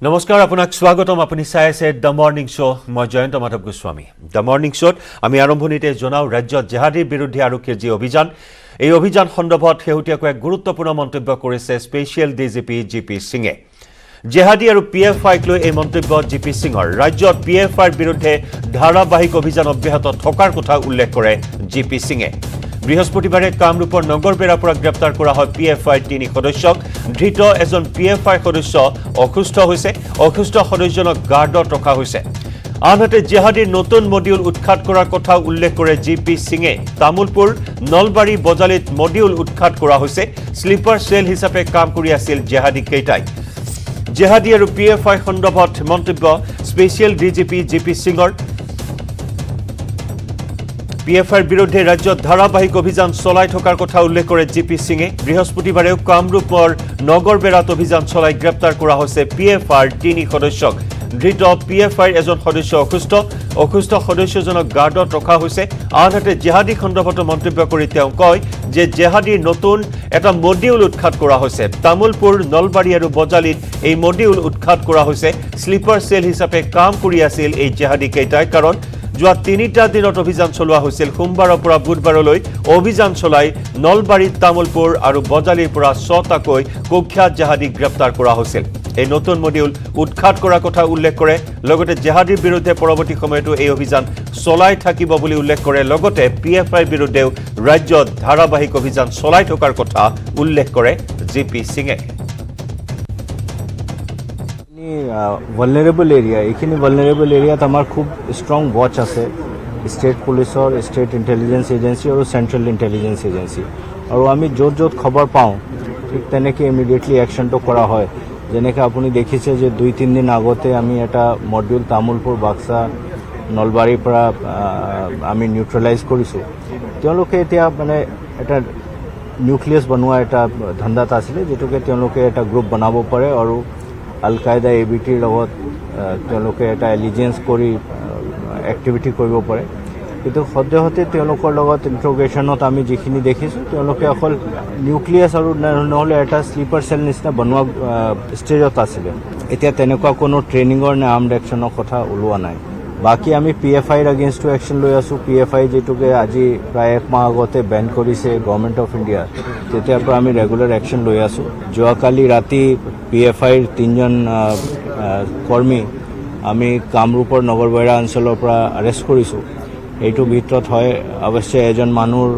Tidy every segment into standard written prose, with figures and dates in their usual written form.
নমস্কাৰ আপোনাক স্বাগতম আপুনি চাই আছে দ্য মৰ্নিং শ্ব মই জয়ন্ত মাধৱ গোস্বামী দ্য মৰ্নিং শ্বত আমি আৰম্ভণিতে জনাও ৰাজ্যত জেহাদীৰ বিৰুদ্ধে আৰক্ষীৰ যি অভিযান এই অভিযান সন্দৰ্ভত শেহতীয়াকৈ এক গুৰুত্বপূৰ্ণ মন্তব্য কৰিছে স্পেচিয়েল ডিজিপি জিপি সিঙে জেহাদী আৰু পিএফআইক লৈ এই মন্তব্য জিপি সিঙৰ ৰাজ্যত পিএফআইৰ বিৰুদ্ধে ধাৰাবাহিক অভিযান অব্যাহত থকাৰ কথা উল্লেখ কৰে জিপি সিঙে বৃহস্পতিবাৰে কামৰূপৰ নগৰবেৰাৰ পৰা গ্ৰেপ্তাৰ কৰা হয় পিএফআইৰ ৩ সদস্যক ধৃত এজন পিএফআই সদস্য অসুস্থ হৈছে অসুস্থ সদস্যজনক গাৰ্ডত ৰখা হৈছে আনহাতে জেহাদীৰ নতুন মডিউল উৎখাত কৰাৰ কথা উল্লেখ কৰে জিপি সিঙে তামুলপুৰ নলবাৰী বজালিত মডিউল উৎখাত কৰা হৈছে স্লিপাৰ সেল হিচাপে কাম কৰি আছিল জেহাদী কেইটাই জেহাদী আৰু পিএফআই সন্দৰ্ভত মন্তব্য স্পেচিয়েল ডিজিপি জিপি সিঙৰ পিএফআইৰ বিৰুদ্ধে ৰাজ্যত ধাৰাবাহিক অভিযান চলাই থকাৰ কথা উল্লেখ কৰে জিপি সিঙে বৃহস্পতিবাৰেও কামৰূপৰ নগৰবেৰাত অভিযান চলাই গ্ৰেপ্তাৰ কৰা হৈছে পিএফআইৰ ৩ সদস্যক ধৃত পিএফআইৰ এজন সদস্য অসুস্থ সদস্যজনক গাৰ্ডত ৰখা হৈছে আনহাতে জেহাদী সন্দৰ্ভত মন্তব্য কৰি তেওঁ কয় যে জেহাদীৰ নতুন এটা মডিউল উৎখাত কৰা হৈছে তামুলপুৰ নলবাৰী আৰু বজালিত এই মডিউল উৎখাত কৰা হৈছে স্লিপাৰ সেল হিচাপে কাম কৰি আছিল এই জেহাদী কেইটাই কাৰণ যোৱা ৩টা দিনত অভিযান চলোৱা হৈছিল সোমবাৰৰ পৰা বুধবাৰলৈ অভিযান চলাই নলবাৰী তামুলপুৰ আৰু বজালিৰ পৰা ৬টাকৈ কুখ্যাত জেহাদী গ্ৰেপ্তাৰ কৰা হৈছিল এই নতুন মডিউল উৎখাত কৰাৰ কথা উল্লেখ কৰে লগতে জেহাদীৰ বিৰুদ্ধে পৰৱৰ্তী সময়তো এই অভিযান চলাই থাকিব বুলি উল্লেখ কৰে লগতে পিএফআইৰ বিৰুদ্ধেও ৰাজ্যত ধাৰাবাহিক অভিযান চলাই থকাৰ কথা উল্লেখ কৰে জিপি সিঙে vulnerable area এইখিনি vulnerable এৰিয়াত আমাৰ খুব ষ্ট্ৰং ৱাচ আছে ষ্টেট পুলিচৰ ষ্টেট ইণ্টেলিজেন্স এজেন্সি আৰু চেণ্ট্ৰেল ইণ্টেলিজেন্স এজেন্সি আৰু আমি য'ত খবৰ পাওঁ ঠিক তেনেকৈ ইমিডিয়েটলি একশ্যনটো কৰা হয় যেনেকৈ আপুনি দেখিছে যে ২-৩ দিন আগতে আমি এটা মডিউল তামুলপুৰ বাক্সা নলবাৰীৰ পৰা আমি নিউট্ৰেলাইজ কৰিছোঁ তেওঁলোকে এতিয়া মানে এটা নিউক্লিয়াছ বনোৱা এটা ধান্দাত আছিলে যিটোকে তেওঁলোকে এটা গ্ৰুপ বনাব পাৰে আৰু আল কায়দা এবিটিৰ লগত তেওঁলোকে এটা এলিজেন্স কৰি এক্টিভিটি কৰিব পাৰে কিন্তু সদ্যহতে তেওঁলোকৰ লগত ইণ্ট্ৰগেশ্যনত আমি যিখিনি দেখিছোঁ তেওঁলোকে অকল নিউক্লিয়াছ আৰু নহ'লে এটা স্লিপাৰ চেল নিচিনা বনোৱা ষ্টেজত আছিলে এতিয়া তেনেকুৱা কোনো ট্ৰেইনিঙৰ নে আৰ্মড একশ্যনৰ কথা ওলোৱা নাই বাকী আমি পিএফআইৰ এগেইনষ্টটো একশ্যন লৈ আছোঁ পিএফআই যিটোকে আজি প্ৰায় ১ মাহ আগতে বেন কৰিছে গভৰ্ণমেণ্ট অফ ইণ্ডিয়া তেতিয়াৰ পৰা আমি ৰেগুলাৰ একশ্যন লৈ আছোঁ যোৱাকালি ৰাতি পিএফআইৰ ৩জন কৰ্মী আমি কামৰূপৰ নগৰবেৰা অঞ্চলৰ পৰা এৰেষ্ট কৰিছোঁ এইটোৰ ভিতৰত হয় অৱশ্যে এজন মানুহৰ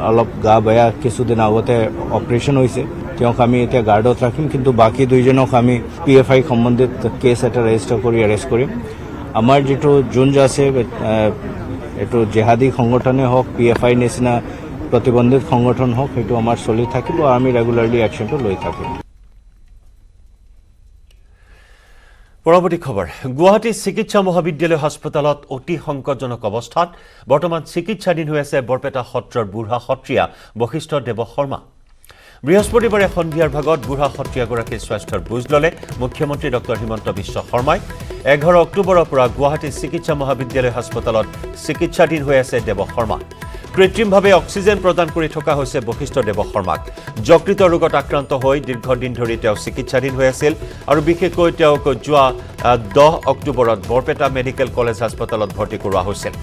অলপ গা বেয়া কিছুদিন আগতে অপাৰেশ্যন হৈছে তেওঁক আমি এতিয়া গাৰ্ডত ৰাখিম কিন্তু বাকী 2জনক আমি পিএফআই সম্বন্ধিত কেছ এটা ৰেজিষ্টাৰ কৰি এৰেষ্ট কৰিম আমাৰ যিটো জোঞ্জ আছে এইটো জেহাদী সংগঠনে হওক পিএফআই নিচিনা প্ৰতিবন্ধিত সংগঠন হওক সেইটো আমাৰ চলি থাকিব আৰু আমি ৰেগুলাৰলি একশ্যনটো লৈ থাকিম পৰৱৰ্তী খবৰ গুৱাহাটী চিকিৎসা মহাবিদ্যালয় হাস্পতালত অতি সংকটজনক অৱস্থাত বৰ্তমান চিকিৎসাধীন হৈ আছে বৰপেটা সত্ৰৰ বুঢ়া সত্ৰীয়া বশিষ্ঠ দেৱ শৰ্মা বৃহস্পতিবাৰে সন্ধিয়াৰ ভাগত বুঢ়া সত্ৰীয়াগৰাকীৰ স্বাস্থ্যৰ বুজ ল'লে মুখ্যমন্ত্ৰী ডক্টৰ হিমন্ত বিশ্ব শৰ্মাই 11 অক্টোবৰৰ পৰা গুৱাহাটী চিকিৎসা মহাবিদ্যালয় হাস্পতালত চিকিৎসাধীন হৈ আছে দেৱ শৰ্মা কৃত্ৰিমভাৱে অক্সিজেন প্ৰদান কৰি থকা হৈছে বশিষ্ঠ দেৱ শৰ্মাক যকৃত ৰোগত আক্ৰান্ত হৈ দীৰ্ঘদিন ধৰি তেওঁ চিকিৎসাধীন হৈ আছিল আৰু বিশেষকৈ তেওঁক যোৱা 10 অক্টোবৰত বৰপেটা মেডিকেল কলেজ হাস্পতালত ভৰ্তি কৰোৱা হৈছিল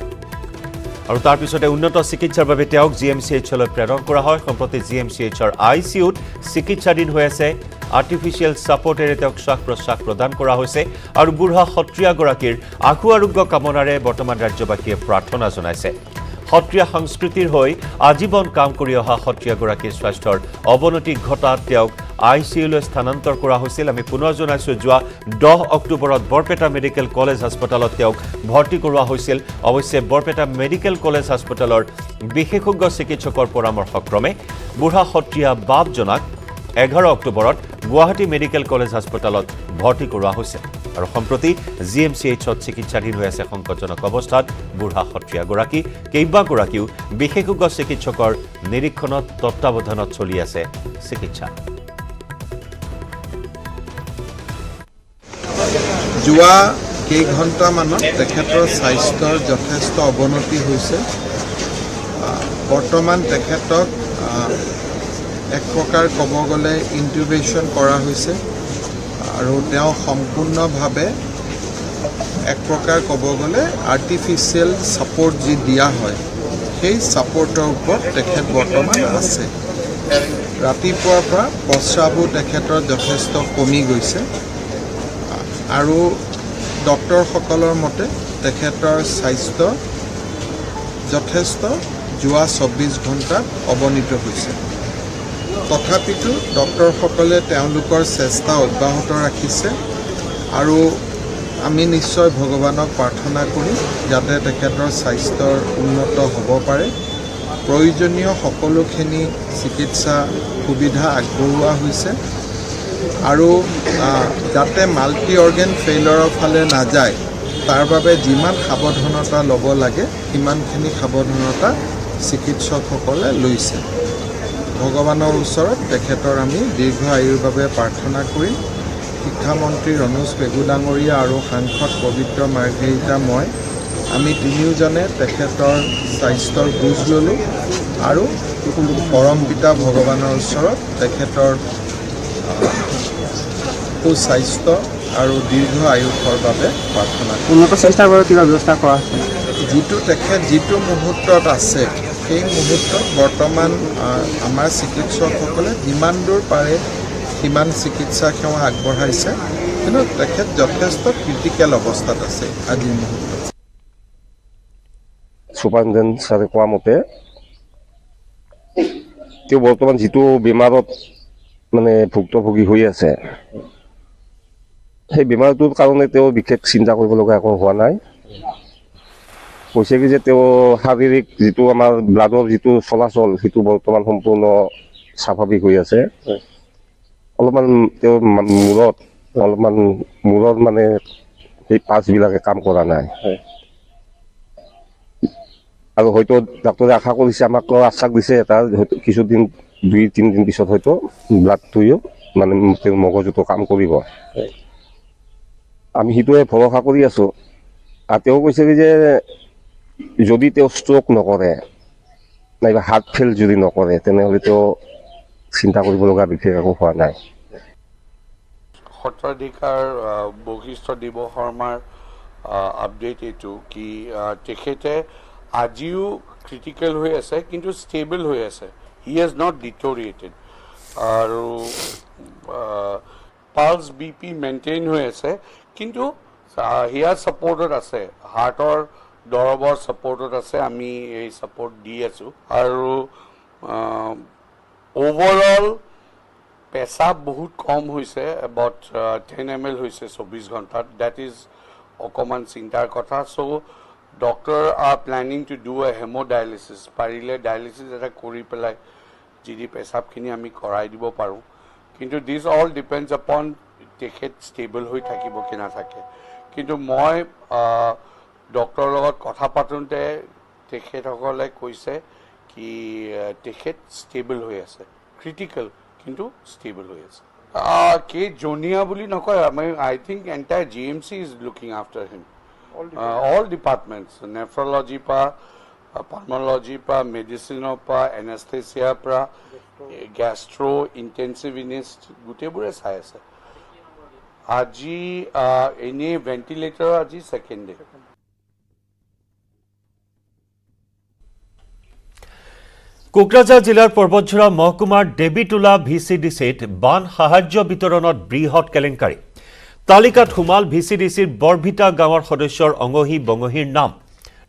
আৰু তাৰ পিছতে উন্নত চিকিৎসাৰ বাবে তেওঁক জিএমচিএইচলৈ প্ৰেৰণ কৰা হয় সম্প্ৰতি জিএমচিএইচৰ আইচিইউত চিকিৎসাধীন হৈ আছে আৰ্টিফিচিয়েল ছাপৰ্টেৰে তেওঁক শ্বাস প্ৰশ্বাস প্ৰদান কৰা হৈছে আৰু বুঢ়া সত্ৰীয়াগৰাকীৰ আশু আৰোগ্য কামনাৰে বৰ্তমান ৰাজ্যবাসীয়ে প্ৰাৰ্থনা জনাইছে সত্ৰীয়া সংস্কৃতিৰ হৈ আজীৱন কাম কৰি অহা সত্ৰীয়াগৰাকীৰ স্বাস্থ্যৰ অৱনতি ঘটাত তেওঁক আইচিইউলৈ স্থানান্তৰ কৰা হৈছিল আমি পুনৰ জনাইছোঁ যোৱা 10 অক্টোবৰত বৰপেটা মেডিকেল কলেজ হাস্পতালত তেওঁক ভৰ্তি কৰোৱা হৈছিল অৱশ্যে বৰপেটা মেডিকেল কলেজ হাস্পতালৰ বিশেষজ্ঞ চিকিৎসকৰ পৰামৰ্শক্ৰমে বুঢ়া সত্ৰীয়া বাপজনাক 11 অক্টোবৰত গুৱাহাটী মেডিকেল কলেজ হাস্পতালত ভৰ্তি কৰোৱা হৈছে আৰু সম্প্ৰতি জিএমচিএইচত চিকিৎসাধীন হৈ আছে সংকটজনক অৱস্থাত বুঢ়া সত্ৰীয়াগৰাকী কেইবাগৰাকীও বিশেষজ্ঞ চিকিৎসকৰ নিৰীক্ষণত তত্ত্বাৱধানত চলি আছে চিকিৎসা যোৱা কেইঘণ্টামানত তেখেতৰ স্বাস্থ্যৰ যথেষ্ট অৱনতি হৈছে বৰ্তমান তেখেতক এক প্ৰকাৰ ক'ব গ'লে ইনটিউবেশ্যন কৰা হৈছে আৰু তেওঁ সম্পূৰ্ণভাৱে এক প্ৰকাৰ ক'ব গ'লে আৰ্টিফিচিয়েল ছাপোৰ্ট যি দিয়া হয় সেই ছাপোৰ্টৰ ওপৰত তেখেত বৰ্তমান আছে। ৰাতিপুৱাৰ পৰা প্ৰস্ৰাৱো তেখেতৰ যথেষ্ট কমি গৈছে আৰু ডক্তৰসকলৰ মতে তেখেতৰ স্বাস্থ্য যথেষ্ট যোৱা 24 ঘণ্টাত অৱনীত হৈছে। তথাপিতো ডক্তৰসকলে তেওঁলোকৰ চেষ্টা অব্যাহত ৰাখিছে আৰু আমি নিশ্চয় ভগৱানক প্ৰাৰ্থনা কৰিম যাতে তেখেতৰ স্বাস্থ্যৰ উন্নত হ'ব পাৰে। প্ৰয়োজনীয় সকলোখিনি চিকিৎসা সুবিধা আগবঢ়োৱা হৈছে আৰু যাতে মাল্টি অৰ্গেন ফেইলৰৰ ফালে নাযায় তাৰ বাবে যিমান সাৱধানতা ল'ব লাগে সিমানখিনি সাৱধানতা চিকিৎসকসকলে লৈছে। ভগৱানৰ ওচৰত তেখেতৰ আমি দীৰ্ঘ আয়ুৰ বাবে প্ৰাৰ্থনা কৰিম। শিক্ষামন্ত্ৰী ৰণোজ পেগু ডাঙৰীয়া আৰু সাংসদ পবিত্ৰ মাৰ্ঘেৰিটা মই আমি তিনিওজনে তেখেতৰ স্বাস্থ্যৰ বুজ ল'লোঁ আৰু পৰম পিতা ভগৱানৰ ওচৰত তেখেতৰ সুস্বাস্থ্য আৰু দীৰ্ঘ আয়ুসৰ বাবে প্ৰাৰ্থনা কৰিম। উন্নত চিকিৎসাৰ বাবে কিবা ব্যৱস্থা কৰা হৈছে? তেখেত যিটো মুহূৰ্তত আছে সেই মুহূৰ্তত বৰ্তমান আমাৰ চিকিৎসকসকলে যিমান দূৰ পাৰে সিমান চিকিৎসা সেৱা আগবঢ়াইছে, কিন্তু তেখেত যথেষ্ট ক্ৰিটিকেল অৱস্থাত আছে আজিৰ মুহূৰ্তত। ছুপাৰিনটেণ্ডেণ্ট ছাৰে কোৱা মতে তেওঁ বৰ্তমান যিটো বেমাৰত মানে ভুক্তভোগী হৈ আছে সেই বেমাৰটোৰ কাৰণে তেওঁ বিশেষ চিন্তা কৰিব লগা একো হোৱা নাই। কৈছে কি যে তেওঁ শাৰীৰিক যিটো আমাৰ ব্লাডৰ যিটো চলাচল সেইটো বৰ্তমান সম্পূৰ্ণ স্বাভাৱিক হৈ আছে। অলপমান তেওঁৰ মূৰত মানে সেই পাৰ্টছবিলাকে কাম কৰা নাই আৰু হয়তো ডাক্তৰে আশা কৰিছে, আমাক আশ্বাস দিছে এটা হয়তো কিছুদিন 2-3 দিন পিছত হয়তো ব্লাডটোও মানে তেওঁৰ মগজুটো কাম কৰিব। আমি সেইটোৱে ভৰসা কৰি আছোঁ। আৰু তেওঁ কৈছে কি যে যদি তেওঁ ষ্ট্ৰক নকৰে নাইবা হাৰ্ট ফেইল যদি নকৰে তেনেহ'লে তেওঁ চিন্তা কৰিব লগা বিশেষ একো হোৱা নাই। সত্ৰাধিকাৰ বশিষ্ঠ দেৱ শৰ্মাৰ আপডেট এইটো কি তেখেতে আজিও ক্ৰিটিকেল হৈ আছে কিন্তু ষ্টেবল হৈ আছে। হি হেজ নট ডিটৰিয়েটেড আৰু পালছ BP মেইনটেইন হৈ আছে কিন্তু হিয়াৰ ছাপৰ্টত আছে, হাৰ্টৰ দৰৱৰ ছাপৰ্টত আছে। আমি এই ছাপৰ্ট দি আছোঁ আৰু অভাৰঅল পেচাব বহুত কম হৈছে, এবাউট 10 ml হৈছে 24 ঘণ্টাত। ডেট ইজ অকণমান চিন্তাৰ কথা। So' doctor are planning to do a haemodialysis. পাৰিলে ডায়েলিচিছ এটা কৰি পেলাই যদি পেচাবখিনি আমি কৰাই দিব পাৰোঁ, কিন্তু দিছ অল ডিপেণ্ডছ আপন তেখেত ষ্টেবল হৈ থাকিব কি নাথাকে। কিন্তু মই ডক্টৰৰ লগত কথা পাতোঁতে তেখেতসকলে কৈছে কি তেখেত ষ্টেবল হৈ আছে, ক্ৰিটিকেল কিন্তু ষ্টেবল হৈ আছে। কে জনিয়া বুলি নকয়, I think entire GMC is looking after him. All departments, নেফ্ৰলজিৰ পৰা, পালমলজিৰ পৰা, মেডিচিনৰ পৰা, এনেস্থেচিয়াৰ পৰা, গেষ্ট্ৰ, ইণ্টেনচিভিনিষ্ট গোটেইবোৰে চাই আছে। আজি এনেই ভেণ্টিলেটৰৰ আজি ছেকেণ্ড ডে। কোকৰাঝাৰ জিলাৰ পৰ্বতঝৰা মহকুমাৰ দেৱীতোলা VCDCত বান সাহায্য বিতৰণত বৃহৎ কেলেংকাৰী। তালিকাত সোমাল VCDCৰ বৰভিটা গাঁৱৰ সদস্যৰ অঙহী বঙহীৰ নাম।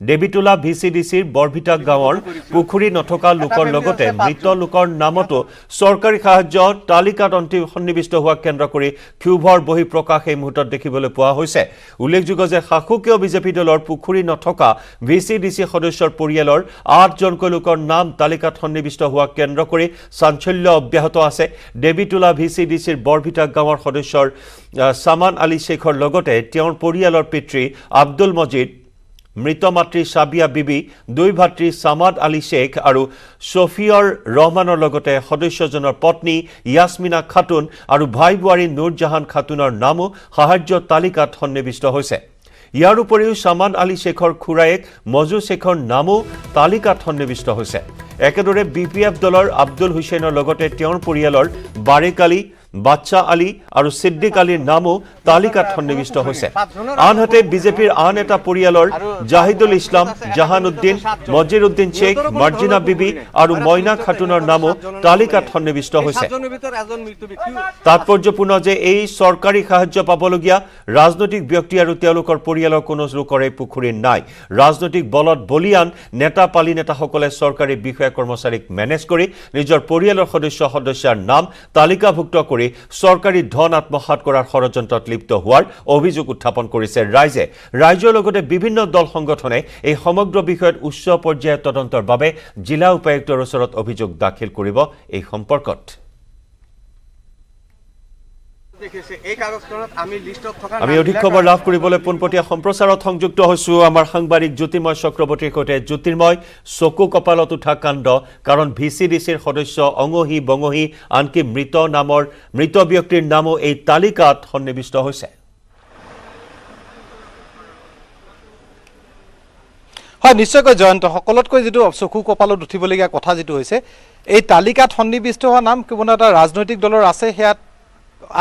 দেৱীতোলা VCDCৰ বৰভিটা গাঁৱৰ পুখুৰী নথকা লোকৰ লগতে মৃত লোকৰ নামতো চৰকাৰী সাহায্য তালিকাত সন্নিৱিষ্ট হোৱা কেন্দ্ৰ কৰি ক্ষোভৰ বহিঃপ্ৰকাশ এই মুহূৰ্তত দেখিবলৈ পোৱা হৈছে। উল্লেখযোগ্য যে শাসকীয় বিজেপি দলৰ পুখুৰী নথকা VCDC সদস্যৰ পৰিয়ালৰ 8জনকৈ লোকৰ নাম তালিকাত সন্নিৱিষ্ট হোৱা কেন্দ্ৰ কৰি চাঞ্চল্য অব্যাহত আছে। দেৱীতোলা VCDCৰ বৰভিটা গাঁৱৰ সদস্যৰ সামান আলী শেখৰ লগতে তেওঁৰ পৰিয়ালৰ পিতৃ আব্দুল মজিদ, মৃত মাতৃ সাবিয়া বিবি, 2 ভাতৃ সামাদ আলী শেখ আৰু শফিয়ৰ ৰহমানৰ লগতে সদস্যজনৰ পত্নী ইয়াসমিনা খাতুন আৰু ভাই বোৱাৰী নুৰজাহান খাতুনৰ নামো সাহায্য তালিকাত সন্নিৱিষ্ট হৈছে। ইয়াৰ উপৰিও সামাদ আলী শেখৰ খুৰায়েক মজু শেখৰ নামো তালিকাত সন্নিৱিষ্ট হৈছে। একেদৰে BPF দলৰ আব্দুল হুছেইনৰ লগতে তেওঁৰ পৰিয়ালৰ বাৰেকালী, বাচ্চা আলী আৰু ছিদ্দিক আলীৰ নামো তালিকাত সন্নিৱিষ্ট হৈছে আনহাতে বিজেপিৰ আন এটা পৰিয়ালৰ জাহিদুল ইছলাম জাহানুদ্দিন মজিৰুদ্দিন শ্বেখ মাৰ্জিনা বিবি আৰু মইনা খাতুনৰ নামো তালিকাত সন্নিৱিষ্ট হৈছে তাৎপৰ্যপূৰ্ণ যে এই চৰকাৰী সাহায্য পাবলগীয়া ৰাজনৈতিক ব্যক্তি আৰু তেওঁলোকৰ পৰিয়ালৰ কোনো লোকৰে পুখুৰী নাই ৰাজনৈতিক বলত বলিয়ান নেতা পালি নেতাসকলে চৰকাৰী বিষয়া কৰ্মচাৰীক মেনেজ কৰি নিজৰ পৰিয়ালৰ সদস্যৰ নাম তালিকাভুক্ত কৰি চৰকাৰী ধন আত্মসাৎ কৰাৰ ষড়যন্ত্ৰত লিপ্ত হোৱাৰ অভিযোগ উত্থাপন কৰিছে ৰাইজৰ লগতে বিভিন্ন দল সংগঠনে এই সমগ্ৰ বিষয়ত উচ্চ পৰ্যায়ৰ তদন্তৰ বাবে জিলা উপায়ুক্তৰ ওচৰত অভিযোগ দাখিল কৰিব এই সম্পৰ্কত আমি অধিক খবৰ লাভ কৰিবলৈ পোনপটীয়া সম্প্ৰচাৰত সংযুক্ত হৈছো আমাৰ সাংবাদিক জ্যোতিৰ্ময় চক্ৰৱৰ্তীৰ সৈতে জ্যোতিৰ্ময় চকু কপালত উঠা কাণ্ড কাৰণ ভিচিডিচিৰ সদস্য অঙহী বঙহী আনকি মৃত ব্যক্তিৰ নামো এই তালিকাত সন্নিৱিষ্ট হৈছে হয় নিশ্চয়কৈ জয়ন্ত সকলোতকৈ যেটো চকু কপালত উঠিবলগীয়া কথা যেটো হৈছে এই তালিকাত সন্নিৱিষ্ট হোৱা নাম কোনো এটা ৰাজনৈতিক দলৰ আছে হেয়া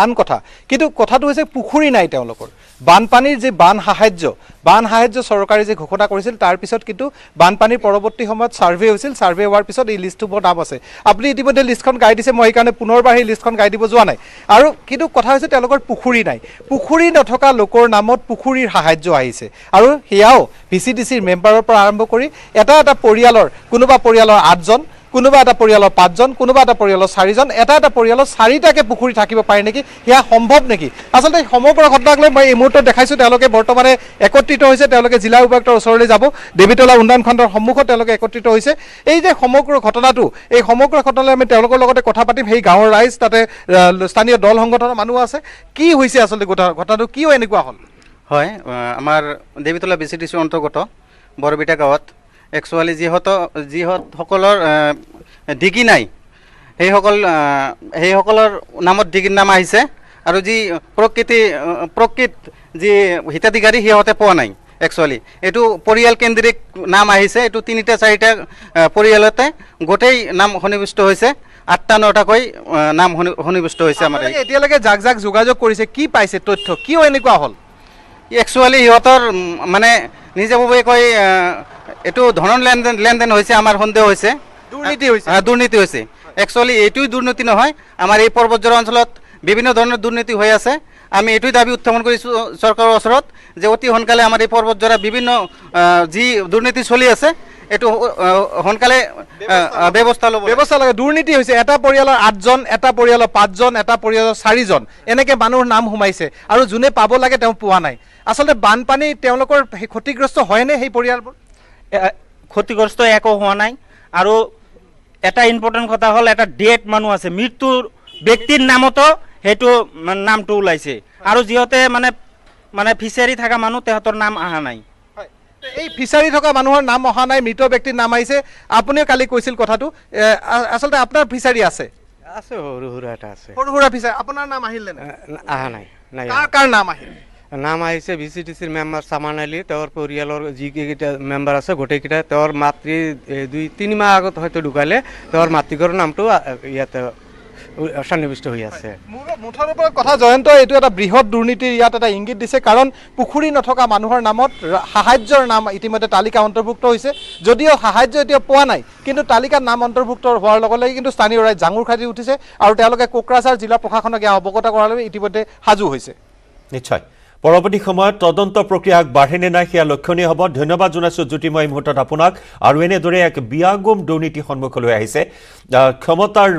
আন কথা কিন্তু কথাটো হৈছে পুখুৰী নাই তেওঁলোকৰ বানপানীৰ যে বান সাহায্য চৰকাৰে যে ঘোষণা কৰিছিল তাৰ পিছত কিন্তু বানপানীৰ পৰৱৰ্তী সময়ত সাৰ্ভে হৈছিল সাৰ্ভে হোৱাৰ পিছত এই লিষ্টটোৰ নাম আছে আপুনি ইতিমধ্যে লিষ্টখন গাই দিছে মই সেইকাৰণে পুনৰবাৰ এই লিষ্টখন গাই দিব যোৱা নাই আৰু কিন্তু কথা হৈছে তেওঁলোকৰ পুখুৰী নাই পুখুৰী নথকা লোকৰ নামত পুখুৰীৰ সাহায্য আহিছে আৰু হেয়াও ভিচিডিচিৰ মেম্বাৰৰ পৰা আৰম্ভ কৰি এটা পৰিয়ালৰ কোনোবা পৰিয়ালৰ 8জন কোনোবা এটা পৰিয়ালৰ 5জন কোনোবা এটা পৰিয়ালৰ 4জন এটা পৰিয়ালৰ 4টাকে পুখুৰী থাকিব পাৰে নেকি ইয়া সম্ভৱ নেকি আসলে সমগ্ৰ ঘটনাক লৈ মই এই মুহূৰ্তত দেখাইছো তেওঁলোকে বৰ্তমানে একত্ৰিত হৈছে তেওঁলোকে জিলা উপায়ুক্তৰ ওচৰলৈ যাব দেৱীতলা উন্নয়ন খণ্ডৰ সন্মুখত তেওঁলোকে একত্ৰিত হৈছে এই যে সমগ্ৰ ঘটনাটো এই সমগ্ৰ ঘটনালৈ আমি তেওঁলোকৰ লগতে কথা পাতিম সেই গাঁৱৰ ৰাইজ তাতে স্থানীয় দল সংগঠনৰ মানুহ আছে কি হৈছে আসলে ঘটনাটো কিয় এনেকুৱা হ'ল হয় আমাৰ দেৱীতলা বিচিডিচি অন্তৰ্গত বৰবিটা গাঁৱত একচুয়ালি যিসকলৰ ডিগি নাই সেইসকলৰ নামত ডিগিৰ নাম আহিছে আৰু যি প্ৰকৃত যি হিতাধিকাৰী সিহঁতে পোৱা নাই একচুয়ালি এইটো পৰিয়াল কেন্দ্ৰিক নাম আহিছে এইটো 3টা 4টা পৰিয়ালতে গোটেই নাম সন্নিৱিষ্ট হৈছে 8টা 9টাকৈ নাম সন্নিৱিষ্ট হৈছে আমাৰ এতিয়ালৈকে যাক যোগাযোগ কৰিছে কি পাইছে তথ্য কিয় এনেকুৱা হ'ল একচুয়ালি সিহঁতৰ মানে নিজেভাৱে কৈ এটো ধনৰ লেনদেন হৈছে আমাৰ সন্দেহ হৈছে দুৰ্নীতি হৈছে একচুয়ালি এইটোই দুৰ্নীতি নহয় আমাৰ এই পৰ্বতজোৰা অঞ্চলত বিভিন্ন ধৰণৰ দুৰ্নীতি হৈ আছে আমি এইটোই দাবী উত্থাপন কৰিছো চৰকাৰৰ ওচৰত যে অতি সোনকালে আমাৰ এই পৰ্বতজোৰা বিভিন্ন যি দুৰ্নীতি চলি আছে এটো সোনকালে ব্যৱস্থা লাগে দুৰ্নীতি হৈছে এটা পৰিয়ালৰ 8জন এটা পৰিয়ালৰ 5জন এটা পৰিয়ালৰ 4জন এনেকে মানুহৰ নাম সোমাইছে আৰু যোনে পাব লাগে তেওঁ পোৱা নাই আসলে বানপানী তেওঁলোকৰ ক্ষতিগ্ৰস্ত হয়নে সেই পৰিয়ালবোৰ ক্ষতিগ্ৰস্ত একো হোৱা নাই আৰু এটা ইম্পৰ্টেণ্ট কথা হ'ল এটা ডেট মানুহ আছে মৃত্যুৰ ব্যক্তিৰ নামতো হেতু নামটো ওলাইছে আৰু যিহতে মানে ফিচাৰী থকা মানুহ তেহতৰ নাম আহা নাই এই ফিচাৰী থকা মানুহৰ নাম অহা নাই মৃত ব্যক্তিৰ নাম আহিছে আপুনিও কালি কৈছিল কথাটো আসলে আপোনাৰ ফিচাৰী আছে সৰু সুৰা এটা আছে সৰু সুৰা ফিচাৰী আপোনাৰ নাম আহিল নে আহা নাই কাৰ নাম আহিল নাম আহিছে ভিচিডিচিৰ মেম্বাৰ চামান আলী তেওঁৰ পৰিয়ালৰ যিকেইটা মেম্বাৰ আছে গোটেইকেইটা তেওঁৰ মাতৃ 2-3 মাহ আগত হয়তো ঢুকালে তেওঁৰ মাতৃঘৰ নামটো ইয়াতে সন্নিৱিষ্ট হৈ আছে মুঠৰ ওপৰত কথা জয়ন্ত এইটো এটা বৃহৎ দুৰ্নীতিৰ ইয়াত এটা ইংগিত দিছে কাৰণ পুখুৰী নথকা মানুহৰ নামত সাহায্যৰ নাম ইতিমধ্যে তালিকা অন্তৰ্ভুক্ত হৈছে যদিও সাহায্য এতিয়া পোৱা নাই কিন্তু তালিকাত নাম অন্তৰ্ভুক্ত হোৱাৰ লগে লগে কিন্তু স্থানীয় ৰাইজ জাঙুৰ খাটি উঠিছে আৰু তেওঁলোকে কোকৰাঝাৰ জিলা প্ৰশাসনক অৱগত কৰালৈ ইতিমধ্যে সাজু হৈছে নিশ্চয় পৰৱৰ্তী সময়ত তদন্ত প্ৰক্ৰিয়া আগবাঢ়েনে নাই সেয়া লক্ষণীয় হ'ব ধন্যবাদ জনাইছোঁ জ্যোতিৰ্ময় মুহূৰ্তত আপোনাক আৰু এনেদৰে এক বিয়াগুম দুৰ্নীতি সন্মুখলৈ আহিছে ক্ষমতাৰ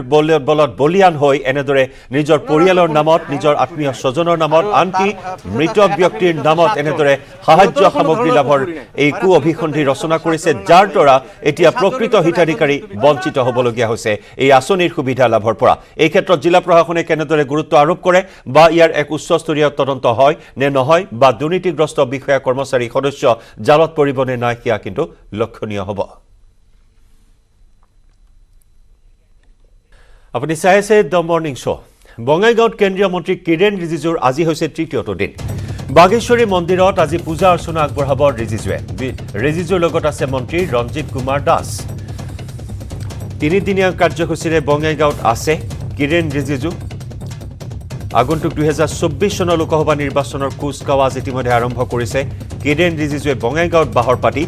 বলত বলিয়ান হৈ এনেদৰে নিজৰ পৰিয়ালৰ নামত নিজৰ আত্মীয় স্বজনৰ নামত আনকি মৃত ব্যক্তিৰ নামত এনেদৰে সাহায্য সামগ্ৰী লাভৰ এই কু অভিসন্ধি ৰচনা কৰিছে যাৰ দ্বাৰা এতিয়া প্ৰকৃত হিতাধিকাৰী বঞ্চিত হ'বলগীয়া হৈছে এই আঁচনিৰ সুবিধা লাভৰ পৰা এই ক্ষেত্ৰত জিলা প্ৰশাসনে কেনেদৰে গুৰুত্ব আৰোপ কৰে বা ইয়াৰ এক উচ্চস্তৰীয় তদন্ত হয় নে নহয় বা দুৰ্নীতিগ্ৰস্ত বিষয়া কৰ্মচাৰী সদস্য জালত পৰিবনে নাই সেয়া কিন্তু লক্ষণীয় হ'ব আপুনি চাই আছে দ্য মৰ্নিং শ্ব' বঙাইগাঁৱত কেন্দ্ৰীয় মন্ত্ৰী কিৰেণ ৰিজিজুৰ আজি হৈছে তৃতীয়টো দিন বাগেশ্বৰী মন্দিৰত আজি পূজা অৰ্চনা আগবঢ়াব ৰিজিজুৰ লগত আছে মন্ত্ৰী ৰঞ্জিত কুমাৰ দাস তিনিদিনীয়া কাৰ্যসূচীৰে বঙাইগাঁৱত আছে কিৰেণ ৰিজিজু আগন্তুক 2024 চনৰ লোকসভা নিৰ্বাচনৰ কুচকাৱাজ ইতিমধ্যে আৰম্ভ কৰিছে কিৰেণ ৰিজিজুৱে বঙাইগাঁৱত বাহৰ পাতি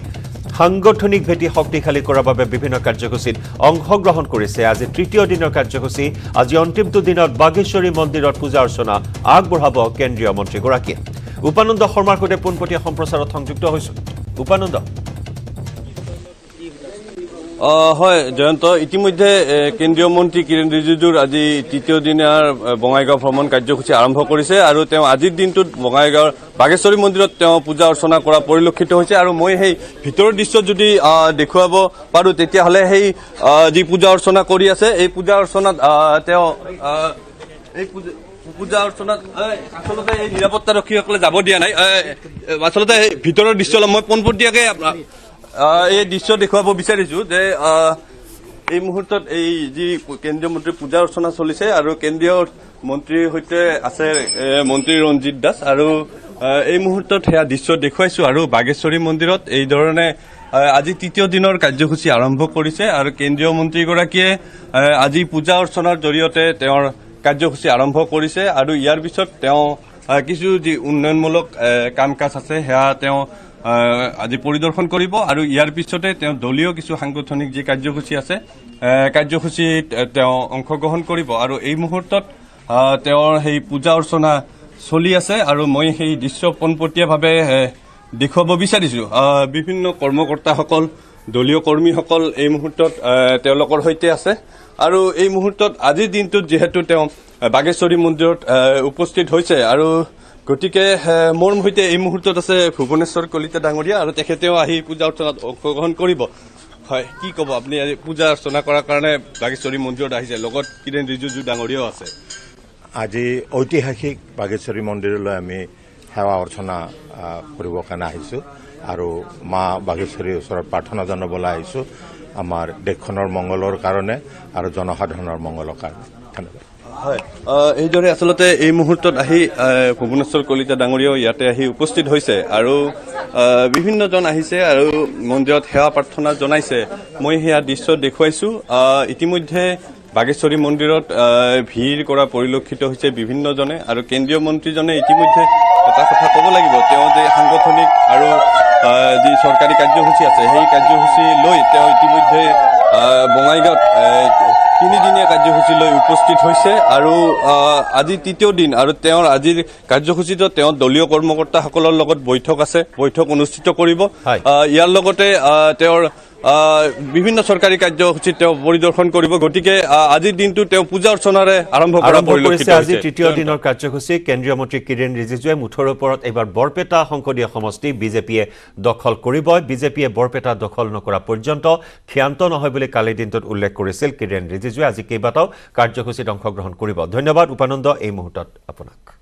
সাংগঠনিক ভেটি শক্তিশালী কৰাৰ বাবে বিভিন্ন কাৰ্যসূচীত অংশগ্ৰহণ কৰিছে আজি তৃতীয় দিনৰ কাৰ্যসূচী আজি অন্তিমটো দিনত বাগেশ্বৰী মন্দিৰত পূজা অৰ্চনা আগবঢ়াব কেন্দ্ৰীয় মন্ত্ৰীগৰাকীয়ে উপানন্দ শৰ্মাৰ সৈতে পোনপটীয়া সম্প্ৰচাৰত সংযুক্ত হৈছো উপানন্দ হয় জয়ন্ত ইতিমধ্যে কেন্দ্ৰীয় মন্ত্ৰী কিৰেণ ৰিজিজুৰ আজি তৃতীয় দিনৰ বঙাইগাঁও ভ্ৰমণ কাৰ্যসূচী আৰম্ভ কৰিছে আৰু তেওঁ আজিৰ দিনটোত বঙাইগাঁৱৰ বাগেশ্বৰী মন্দিৰত তেওঁ পূজা অৰ্চনা কৰা পৰিলক্ষিত হৈছে আৰু মই সেই ভিতৰৰ দৃশ্য যদি দেখুৱাব পাৰোঁ তেতিয়াহ'লে সেই যি পূজা অৰ্চনা কৰি আছে এই পূজা অৰ্চনাত তেওঁ এই পূজা অৰ্চনাত আচলতে এই নিৰাপত্তাৰক্ষীসকলে যাব দিয়া নাই আচলতে এই ভিতৰৰ দৃশ্য মই পোনপটীয়াকৈ এই দৃশ্য দেখুৱাব বিচাৰিছো যে এই মুহূৰ্তত এই যি কেন্দ্ৰীয় মন্ত্ৰীৰ পূজা অৰ্চনা চলিছে আৰু কেন্দ্ৰীয় মন্ত্ৰীৰ সৈতে আছে মন্ত্ৰী ৰঞ্জিত দাস আৰু এই মুহূৰ্তত সেয়া দৃশ্য দেখুৱাইছো আৰু বাগেশ্বৰী মন্দিৰত এই ধৰণে আজি তৃতীয় দিনৰ কাৰ্যসূচী আৰম্ভ কৰিছে আৰু কেন্দ্ৰীয় মন্ত্ৰীগৰাকীয়ে আজি পূজা অৰ্চনাৰ জৰিয়তে তেওঁৰ কাৰ্যসূচী আৰম্ভ কৰিছে আৰু ইয়াৰ পিছত তেওঁ কিছু যি উন্নয়নমূলক কাম কাজ আছে সেয়া তেওঁ আজি পৰিদৰ্শন কৰিব আৰু ইয়াৰ পিছতে তেওঁ দলীয় কিছু সাংগঠনিক যি কাৰ্যসূচী আছে কাৰ্যসূচীত তেওঁ অংশগ্ৰহণ কৰিব আৰু এই মুহূৰ্তত তেওঁৰ সেই পূজা অৰ্চনা চলি আছে আৰু মই সেই দৃশ্য পোনপটীয়াভাৱে দেখুৱাব বিচাৰিছো বিভিন্ন কৰ্মকৰ্তাসকল দলীয় কৰ্মীসকল এই মুহূৰ্তত তেওঁলোকৰ সৈতে আছে আৰু এই মুহূৰ্তত আজিৰ দিনটোত যিহেতু তেওঁ বাগেশ্বৰী মন্দিৰত উপস্থিত হৈছে আৰু গতিকে মোৰ সৈতে এই মুহূৰ্তত আছে ভুৱনেশ্বৰ কলিতা ডাঙৰীয়া আৰু তেখেতেও আহি পূজা অৰ্চনাত অংশগ্ৰহণ কৰিব হয় কি ক'ব আপুনি আজি পূজা অৰ্চনা কৰাৰ কাৰণে বাগেশ্বৰী মন্দিৰত আহিছে লগত কিৰেণ ৰিজিজু ডাঙৰীয়াও আছে আজি ঐতিহাসিক বাগেশ্বৰী মন্দিৰলৈ আমি সেৱা অৰ্চনা কৰিবৰ কাৰণে আহিছোঁ আৰু মা বাগেশ্বৰীৰ ওচৰত প্ৰাৰ্থনা জনাবলৈ আহিছোঁ আমাৰ দেশখনৰ মংগলৰ কাৰণে আৰু জনসাধাৰণৰ মংগলৰ কাৰণে ধন্যবাদ হয় এইদৰে আচলতে এই মুহূৰ্তত আহি ভুৱনেশ্বৰ কলিতা ডাঙৰীয়াও ইয়াতে আহি উপস্থিত হৈছে আৰু বিভিন্নজন আহিছে আৰু মন্দিৰত সেৱা প্ৰাৰ্থনা জনাইছে মই সেয়া দৃশ্য দেখুৱাইছো ইতিমধ্যে বাগেশ্বৰী মন্দিৰত ভিৰ কৰা পৰিলক্ষিত হৈছে বিভিন্নজনে আৰু কেন্দ্ৰীয় মন্ত্ৰীজনে ইতিমধ্যে এটা কথা ক'ব লাগিব তেওঁ যে সাংগঠনিক আৰু যি চৰকাৰী কাৰ্যসূচী আছে সেই কাৰ্যসূচী লৈ তেওঁ ইতিমধ্যে বঙাইগাঁৱত তিনিদিনীয়া কাৰ্যসূচী লৈ উপস্থিত হৈছে আৰু আজি তৃতীয় দিন আৰু তেওঁৰ আজিৰ কাৰ্যসূচীত তেওঁ দলীয় কৰ্মকৰ্তাসকলৰ লগত বৈঠক অনুষ্ঠিত কৰিব ইয়াৰ লগতে তেওঁৰ বিভিন্ন চৰকাৰী কাৰ্যসূচীত তেওঁ পৰিদৰ্শন কৰিব গতিকে আজিৰ দিনটো তেওঁ পূজা অৰ্চনাৰে আৰম্ভ কৰিছে আজি তৃতীয় দিনৰ কাৰ্যসূচী কেন্দ্ৰীয় মন্ত্ৰী কিৰেণ ৰিজিজুৱে মুঠৰ ওপৰত এইবাৰ বৰপেটা সংসদীয় সমষ্টি বিজেপিয়ে দখল কৰিব বিজেপিয়ে বৰপেটা দখল নকৰা পৰ্যন্ত ক্ষান্ত নহয় বুলি কালিৰ দিনটোত উল্লেখ কৰিছিল কিৰেণ ৰিজিজুৱে আজি কেইবাটাও কাৰ্যসূচীত অংশগ্ৰহণ কৰিব ধন্যবাদ উপানন্দ এই মুহূৰ্তত আপোনাক